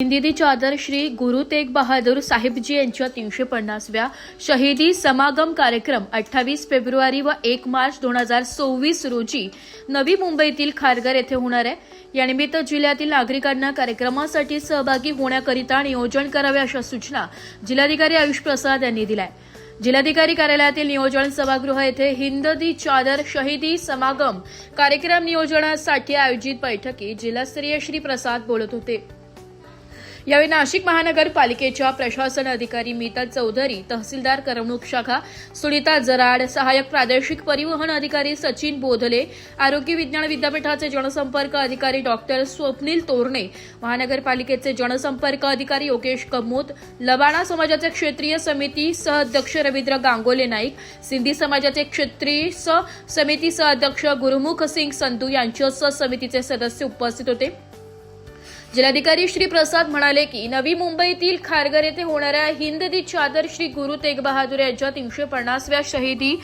हिंदी चादर श्री गुरु तेग बहादूर साहिबजी यांच्या 350व्या शहीदी समागम कार्यक्रम 28 फेब्रुवारी व 1 मार्च 2024 रोजी नवी मुंबईतील खारघर येथे होणार आहे। यानिमित्त जिल्ह्यातील नागरिकांना कार्यक्रमासाठी सहभागी होण्याकरिता नियोजन करावे अशा सूचना जिल्हाधिकारी आयुष प्रसाद यांनी दिल्या आहेत। जिल्हाधिकारी कार्यालयातील नियोजन सभागृह येथे हिंदी चादर शहीदी समागम कार्यक्रम नियोजनासाठी आयोजित बैठकीत जिल्हास्तरीय श्री प्रसाद बोलत होते। यावेळी नाशिक महानगरपालिकेच्या प्रशासन अधिकारी मीता चौधरी, तहसीलदार करमणूक शाखा सुनीता जराड, सहाय्यक प्रादेशिक परिवहन अधिकारी सचिन बोधले, आरोग्य विज्ञान विद्यापीठाचे जनसंपर्क अधिकारी डॉक्टर स्वप्नील तोरणे, महानगरपालिकेचे जनसंपर्क अधिकारी योगेश कमोत, लबाणा समाजाचे क्षेत्रीय समिती सहअध्यक्ष रवींद्र गांगोले नाईक, सिंधी समाजाचे क्षेत्रीय समिती सहअध्यक्ष गुरुमुख सिंग संधू यांच्यासह समितीचे सदस्य उपस्थित होते। जिल्हाधिकारी श्री प्रसाद म्हणाले की नवी मुंबईतील खारघर येथे होणाऱ्या हिंदी चादर श्री गुरु तेग बहादूर यांच्या 350व्या शहीदी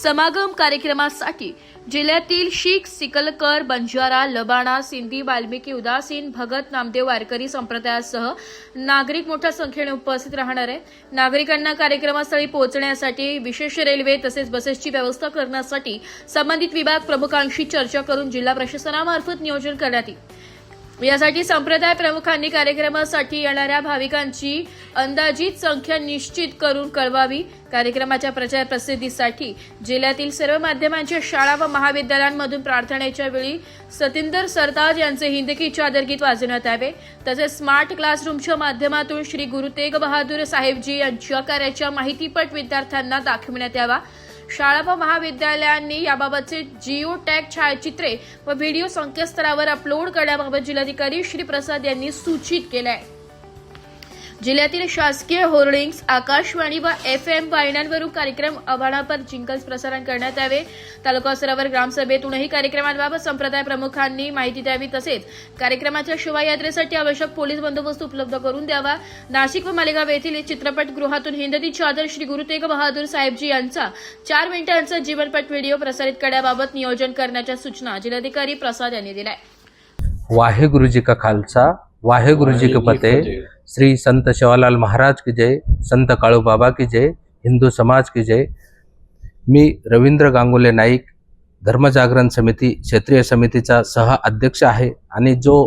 समागम कार्यक्रमासाठी जिल्ह्यातील शीख, सिकलकर, बंजारा, लबाणा, सिंधी, वाल्मिकी, उदासीन, भगत, नामदेव, वारकरी संप्रदायासह नागरिक मोठ्या संख्येने उपस्थित राहणार आहे। नागरिकांना कार्यक्रमस्थळी पोहोचण्यासाठी विशेष रेल्वे तसेच बसेसची व्यवस्था करण्यासाठी संबंधित विभाग प्रमुखांशी चर्चा करून जिल्हा प्रशासनामार्फत नियोजन करण्यात येईल। यासाठी संप्रदाय प्रमुखांनी कार्यक्रमासाठी येणाऱ्या भाविकांची अंदाजित संख्या निश्चित करून कळवावी। कार्यक्रमाच्या प्रचार प्रसिद्धीसाठी जिल्ह्यातील सर्व माध्यमांच्या शाळा व महाविद्यालयांमधून प्रार्थनेच्या वेळी सतिंदर सरताज यांचे हिंदी चादर गीत वाजवण्यात यावे। तसेच स्मार्ट क्लासरूमच्या माध्यमातून श्री गुरु तेग बहादूर साहेबजी यांच्या कार्याच्या माहितीपट विद्यार्थ्यांना दाखविण्यात यावा। शाळा व महाविद्यालयांनी याबाबतचे जिओ टॅग छायाचित्रे व व्हिडिओ संकेतस्थळावर अपलोड करण्याबाबत जिल्हाधिकारी श्री प्रसाद यांनी सूचित केले आहे। जिल्ह्यातील शासकीय होर्डिंग्स, आकाशवाणी व FM वाहिन्यांवरून कार्यक्रम आव्हानापर जिंगल्स प्रसारण करण्यात यावे। तालुका स्तरावर ग्रामसभेतूनही कार्यक्रमांबाबत संप्रदाय प्रमुखांनी माहिती द्यावी। तसेच कार्यक्रमाच्या शोभायात्रेसाठी आवश्यक पोलीस बंदोबस्त उपलब्ध करून द्यावा। नाशिक व मालेगाव येथील चित्रपटगृहातून हिंदी चादर श्री गुरु तेग बहादूर साहेबजी यांचा 4 मिनिटांचा जीवनपट व्हिडिओ प्रसारित करण्याबाबत नियोजन करण्याच्या सूचना जिल्हाधिकारी प्रसाद यांनी दिल्या। वाहेगुरु जी का खालसा, वाहेगुरु जी के फतेह। श्री संत सेवालाल महाराज की जय, संत काळू बाबा की जय, हिंदू समाज की जय। मी रवींद्र गांगोले नाईक, धर्मजागरण समिती क्षेत्रीय समितीचा सह अध्यक्ष आहे आणि जो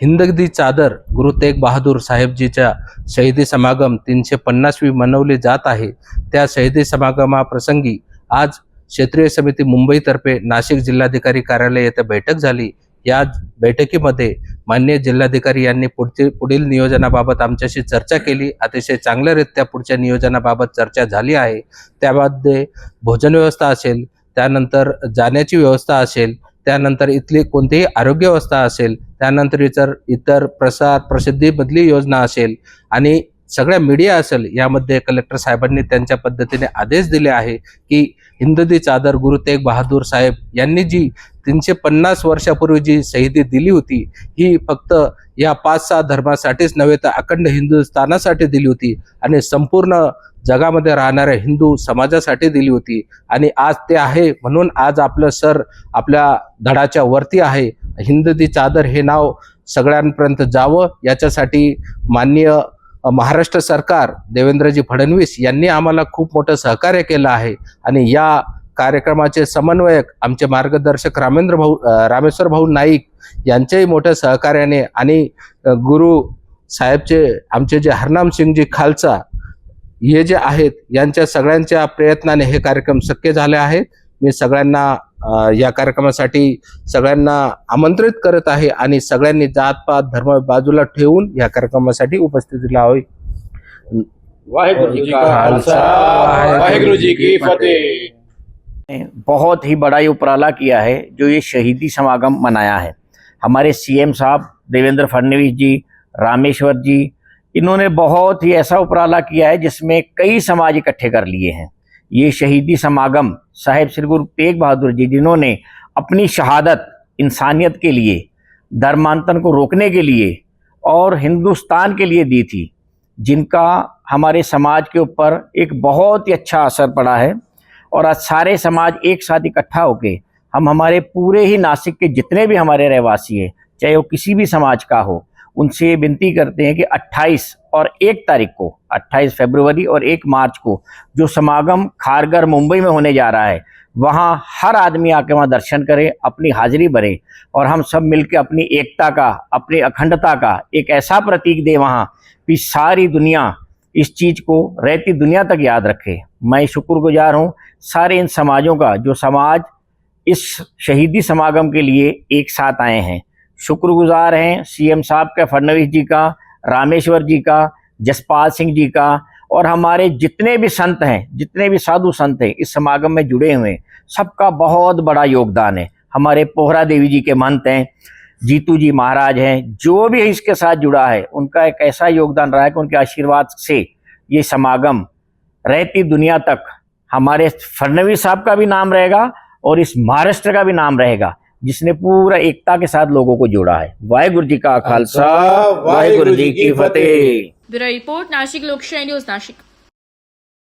हिंदी चादर गुरु तेग बहादूर साहेबजीच्या शहीदी समागम 350वी मनवली जात आहे, त्या शहीदी समागमाप्रसंगी आज क्षेत्रीय समिती मुंबईतर्फे नाशिक जिल्हाधिकारी कार्यालय येथे बैठक झाली। या बैठकीमध्ये माननीय जिल्हाधिकारी यांनी पुढील नियोजनाबाबत आमच्याशी चर्चा केली। अतिशय चांगल्यारीत्या पुढच्या नियोजनाबाबत चर्चा झाली आहे। त्यामध्ये भोजन व्यवस्था असेल, त्यानंतर जाण्याची व्यवस्था असेल, त्यानंतर इथली कोणतीही आरोग्य व्यवस्था असेल, त्यानंतर इतर प्रसार प्रसिद्धीमधली योजना असेल आणि सगळ्या मीडिया असेल, यामध्ये कलेक्टर साहेबांनी त्यांच्या पद्धतीने आदेश दिले आहे की हिंदी चादर गुरु तेग बहादूर साहेब यांनी जी 350 वर्षापूर्वी जी शहीदी दिली होती, ही फक्त या 5-6 धर्मासाठीच नव्हे तर अखंड हिंदुस्थानासाठी दिली होती आणि संपूर्ण जगामध्ये राहणाऱ्या हिंदू समाजासाठी दिली होती। आणि आज ते आहे म्हणून आज आपलं सर आपल्या धडाच्या वरती आहे। हिंदी चादर हे नाव सगळ्यांपर्यंत जावं याच्यासाठी माननीय महाराष्ट्र सरकार देवेंद्रजी फडणवीस यांनी आम्हाला खूप मोठं सहकार्य केलं आहे आणि या कार्यक्रमाचे समन्वयक आमचे मार्गदर्शक रामेश्वर भाऊ नाईक यांच्याही मोठ्या सहकार्याने आणि गुरु साहेबचे आमचे जे हरनाम सिंगजी खालसा हे जे आहेत यांच्या सगळ्यांच्या प्रयत्नाने हे कार्यक्रम शक्य झाले आहेत। मी सगळ्यांना या कार्यक्रमासाठी सगळ्यांना आमंत्रित करत आहे आणि सगळ्यांनी जातपात धर्म बाजूला ठेवून या कार्यक्रमासाठी उपस्थिती लावावी। वाहेगुरु जी का खालसा, वाहेगुरु जी की फतेह। बहुत ही बड़ा ये उपराला किया है जो ये शहीदी समागम मनाया है। हमारे CM साहब देवेंद्र फडणवीस जी, रामेश्वर जी, इन्होंने बहुत ही ऐसा उपराला किया है जिसमें कई समाज इकट्ठे कर लिए हैं। ये शहीदी समागम साहेब श्री गुरु तेग बहादुर जी, जिन्होंने अपनी शहादत इंसानियत के लिए, धर्मांतरण को रोकने के लिए और हिंदुस्तान के लिए दी थी, जिनका हमारे समाज के ऊपर एक बहुत ही अच्छा असर पड़ा है। और आज सारे समाज एक साथ इकट्ठा होके हम हमारे पूरे ही नासिक के जितने भी हमारे रहवासी हैं, चाहे वो किसी भी समाज का हो, उनसे विनती करते हैं कि 28 और 1 तारीख को, 28 फरवरी और 1 मार्च को जो समागम खारघर मुंबई में होने जा रहा है, वहाँ हर आदमी आके वहाँ दर्शन करे, अपनी हाजिरी भरे और हम सब मिलकर अपनी एकता का, अपनी अखंडता का एक ऐसा प्रतीक दे वहाँ कि सारी दुनिया इस चीज़ को रहती दुनिया तक याद रखे। मैं शुक्रगुजार हूँ सारे इन समाजों का जो समाज इस शहीदी समागम के लिए एक साथ आए हैं। शुक्रगुजार हैं सीएम साहब का, फडणवीस जी का, रामेश्वर जी का, जसपाल सिंह जी का और हमारे जितने भी संत हैं, जितने भी साधु संत हैं इस समागम में जुड़े हुए हैं, सबका बहुत बड़ा योगदान है। हमारे पोहरा देवी जी के महंत हैं, जीतू जी महाराज हैं, जो भी इसके साथ जुड़ा है उनका एक ऐसा योगदान रहा है कि उनके आशीर्वाद से ये समागम रहती दुनिया तक हमारे फडणवीस साहब का भी नाम रहेगा और इस महाराष्ट्र का भी नाम रहेगा, जिसने पूरा एकता के साथ लोगों को जोड़ा है। वाहेगुरु जी का खालसा, वाहेगुरु जी की फतेह। ब्यूरो रिपोर्ट, नाशिक लोकशाही न्यूज, नाशिक।